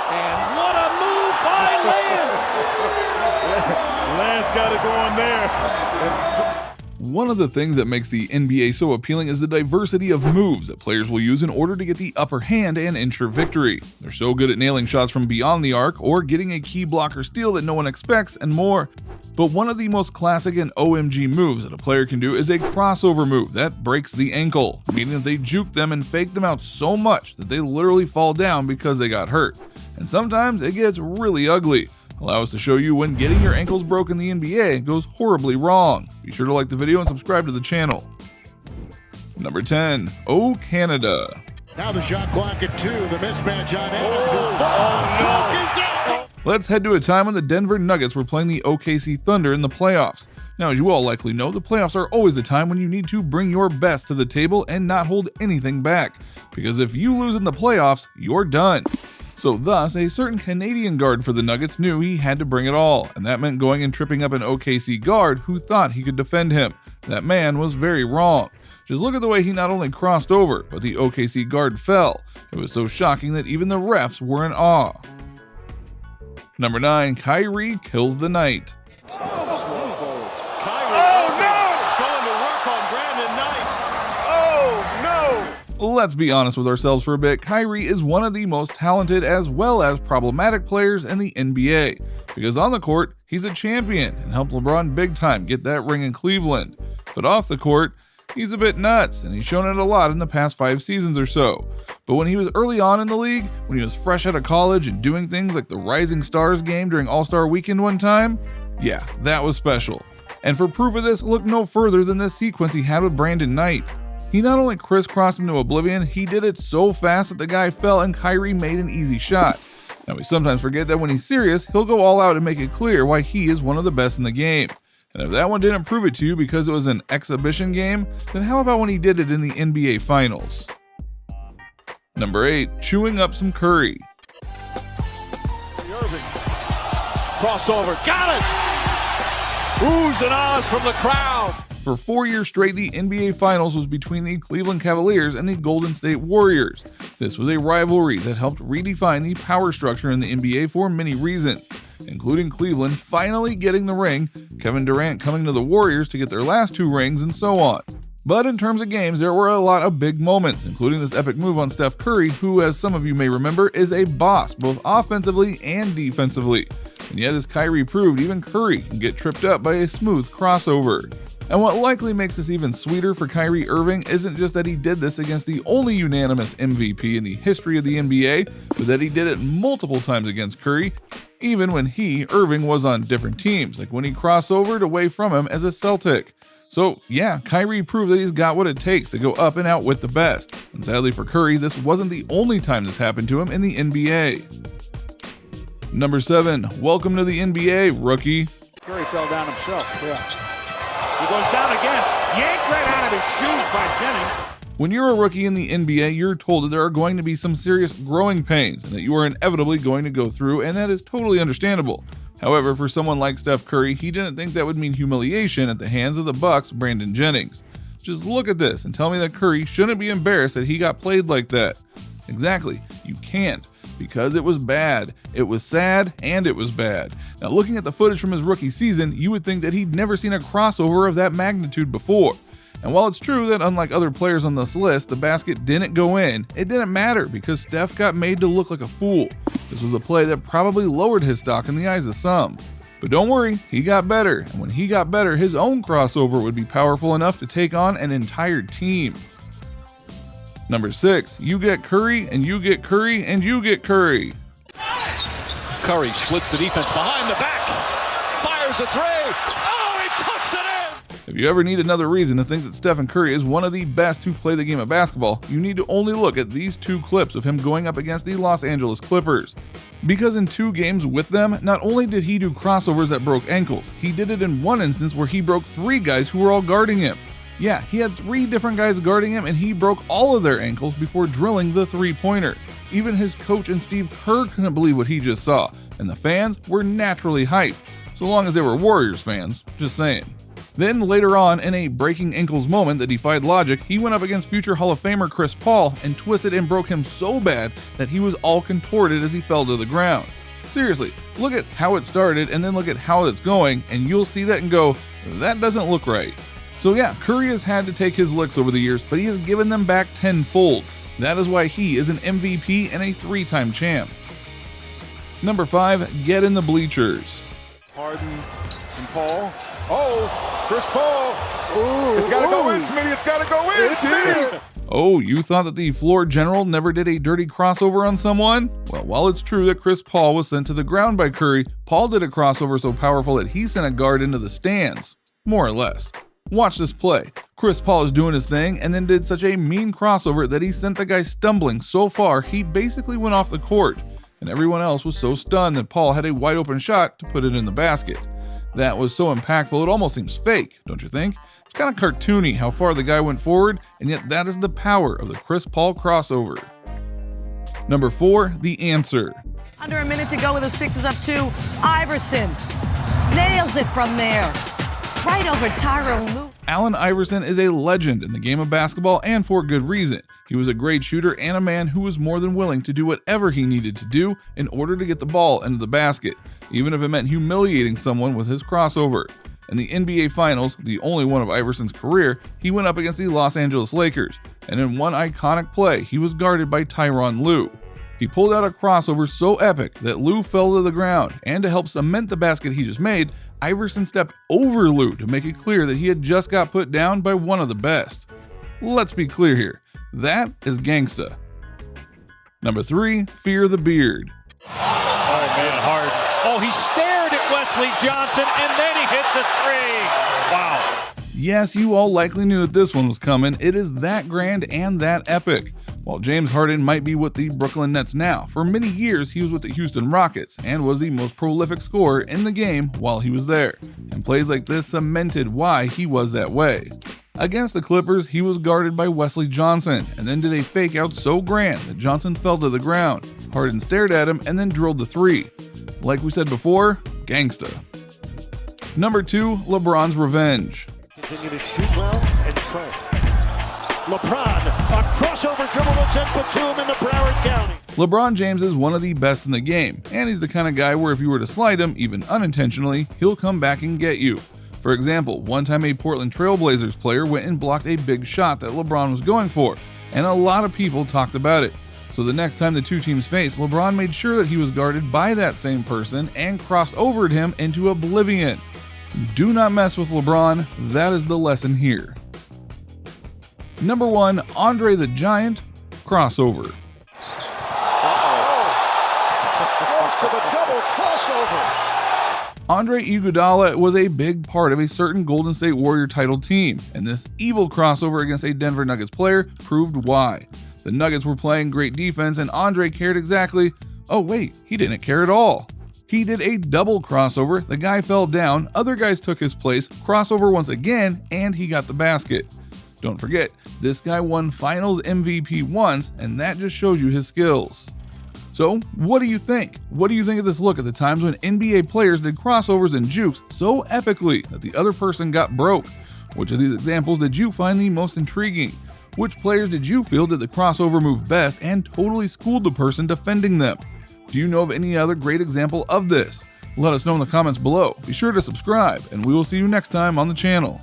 And what a move by Lance! Lance got it going there. One of the things that makes the NBA so appealing is the diversity of moves that players will use in order to get the upper hand and ensure victory. They're so good at nailing shots from beyond the arc or getting a key blocker steal that no one expects and more. But one of the most classic and OMG moves that a player can do is a crossover move that breaks the ankle, meaning that they juke them and fake them out so much that they literally fall down because they got hurt. And sometimes it gets really ugly. Allow us to show you when getting your ankles broken in the NBA goes horribly wrong. Be sure to like the video and subscribe to the channel. Number 10. Oh Canada. Now the shot clock at 2. The mismatch on Adams. Let's head to a time when the Denver Nuggets were playing the OKC Thunder in the playoffs. Now, as you all likely know, the playoffs are always the time when you need to bring your best to the table and not hold anything back. Because if you lose in the playoffs, you're done. So thus, a certain Canadian guard for the Nuggets knew he had to bring it all, and that meant going and tripping up an OKC guard who thought he could defend him. That man was very wrong. Just look at the way he not only crossed over, but the OKC guard fell. It was so shocking that even the refs were in awe. Number 9. Kyrie kills the night. Let's be honest with ourselves for a bit. Kyrie is one of the most talented as well as problematic players in the NBA. Because on the court, he's a champion and helped LeBron big time get that ring in Cleveland. But off the court, he's a bit nuts, and he's shown it a lot in the past 5 seasons or so. But when he was early on in the league, when he was fresh out of college and doing things like the Rising Stars game during All-Star Weekend one time, yeah, that was special. And for proof of this, look no further than this sequence he had with Brandon Knight. He not only crisscrossed him to oblivion, he did it so fast that the guy fell and Kyrie made an easy shot. Now we sometimes forget that when he's serious, he'll go all out and make it clear why he is one of the best in the game. And if that one didn't prove it to you because it was an exhibition game, then how about when he did it in the NBA Finals? Number 8. Chewing up some curry. Irving. Crossover. Got it! Oohs and ahs from the crowd. For 4 years straight, the NBA Finals was between the Cleveland Cavaliers and the Golden State Warriors. This was a rivalry that helped redefine the power structure in the NBA for many reasons, including Cleveland finally getting the ring, Kevin Durant coming to the Warriors to get their last 2 rings, and so on. But in terms of games, there were a lot of big moments, including this epic move on Steph Curry, who, as some of you may remember, is a boss both offensively and defensively. And yet, as Kyrie proved, even Curry can get tripped up by a smooth crossover. And what likely makes this even sweeter for Kyrie Irving isn't just that he did this against the only unanimous MVP in the history of the NBA, but that he did it multiple times against Curry, even when he, Irving, was on different teams, like when he crossovered away from him as a Celtic. So yeah, Kyrie proved that he's got what it takes to go up and out with the best. And sadly for Curry, this wasn't the only time this happened to him in the NBA. Number 7. Welcome to the NBA, rookie. Curry fell down himself. Yeah. He goes down again. Yanked right out of his shoes by Jennings. When you're a rookie in the NBA, you're told that there are going to be some serious growing pains and that you are inevitably going to go through, and that is totally understandable. However, for someone like Steph Curry, he didn't think that would mean humiliation at the hands of the Bucks' Brandon Jennings. Just look at this and tell me that Curry shouldn't be embarrassed that he got played like that. Exactly, you can't, because it was bad, it was sad, and it was bad. Now looking at the footage from his rookie season, you would think that he'd never seen a crossover of that magnitude before. And while it's true that unlike other players on this list, the basket didn't go in, it didn't matter because Steph got made to look like a fool. This was a play that probably lowered his stock in the eyes of some. But don't worry, he got better, and when he got better, his own crossover would be powerful enough to take on an entire team. Number 6, you get Curry, and you get Curry, and you get Curry. Curry splits the defense behind the back. Fires a 3. Oh, he puts it in! If you ever need another reason to think that Stephen Curry is one of the best to play the game of basketball, you need to only look at these 2 clips of him going up against the Los Angeles Clippers. Because in 2 games with them, not only did he do crossovers that broke ankles, he did it in one instance where he broke 3 guys who were all guarding him. Yeah, he had 3 different guys guarding him and he broke all of their ankles before drilling the 3-pointer. Even his coach and Steve Kerr couldn't believe what he just saw, and the fans were naturally hyped, so long as they were Warriors fans, just saying. Then later on, in a breaking ankles moment that defied logic, he went up against future Hall of Famer Chris Paul and twisted and broke him so bad that he was all contorted as he fell to the ground. Seriously, look at how it started and then look at how it's going, and you'll see that and go, that doesn't look right. So yeah, Curry has had to take his licks over the years, but he has given them back tenfold. That is why he is an MVP and a 3-time champ. Number 5, get in the bleachers. Harden and Paul. Oh, Chris Paul. Ooh, it's got to go in, Smitty. It's got to go in, Smitty. Oh, you thought that the floor general never did a dirty crossover on someone? Well, while it's true that Chris Paul was sent to the ground by Curry, Paul did a crossover so powerful that he sent a guard into the stands. More or less. Watch this play. Chris Paul is doing his thing and then did such a mean crossover that he sent the guy stumbling so far he basically went off the court. And everyone else was so stunned that Paul had a wide open shot to put it in the basket. That was so impactful it almost seems fake, don't you think? It's kind of cartoony how far the guy went forward, and yet that is the power of the Chris Paul crossover. Number 4, the answer. Under a minute to go with the Sixers up 2. Iverson nails it from there. Right over Tyronn Lue. Allen Iverson is a legend in the game of basketball, and for good reason. He was a great shooter and a man who was more than willing to do whatever he needed to do in order to get the ball into the basket, even if it meant humiliating someone with his crossover. In the NBA Finals, the only one of Iverson's career, he went up against the Los Angeles Lakers, and in one iconic play, he was guarded by Tyronn Lue. He pulled out a crossover so epic that Lue fell to the ground, and to help cement the basket he just made, Iverson stepped over Lue to make it clear that he had just got put down by one of the best. Let's be clear here, that is gangsta. Number 3, fear the beard. Oh, man, hard. Oh, he stared at Wesley Johnson, and then he hits a 3. Wow. Yes, you all likely knew that this one was coming. It is that grand and that epic. While James Harden might be with the Brooklyn Nets now, for many years he was with the Houston Rockets and was the most prolific scorer in the game while he was there. And plays like this cemented why he was that way. Against the Clippers, he was guarded by Wesley Johnson and then did a fake out so grand that Johnson fell to the ground. Harden stared at him and then drilled the 3. Like we said before, gangsta. Number 2, LeBron's revenge. Continue to shoot well and Trent. LeBron, a crossover dribble that sent Batum into Broward County. LeBron James is one of the best in the game, and he's the kind of guy where if you were to slight him, even unintentionally, he'll come back and get you. For example, one time a Portland Trail Blazers player went and blocked a big shot that LeBron was going for, and a lot of people talked about it. So the next time the two teams faced, LeBron made sure that he was guarded by that same person and crossed over him into oblivion. Do not mess with LeBron, that is the lesson here. Number 1, Andre the Giant, crossover. Goes to the double crossover. Andre Iguodala was a big part of a certain Golden State Warrior title team, and this evil crossover against a Denver Nuggets player proved why. The Nuggets were playing great defense, and Andre cared exactly. Oh wait, he didn't care at all. He did a double crossover, the guy fell down, other guys took his place, crossover once again, and he got the basket. Don't forget, this guy won Finals MVP once, and that just shows you his skills. So, what do you think? What do you think of this look at the times when NBA players did crossovers and jukes so epically that the other person got broke? Which of these examples did you find the most intriguing? Which players did you feel did the crossover move best and totally schooled the person defending them? Do you know of any other great example of this? Let us know in the comments below. Be sure to subscribe, and we will see you next time on the channel.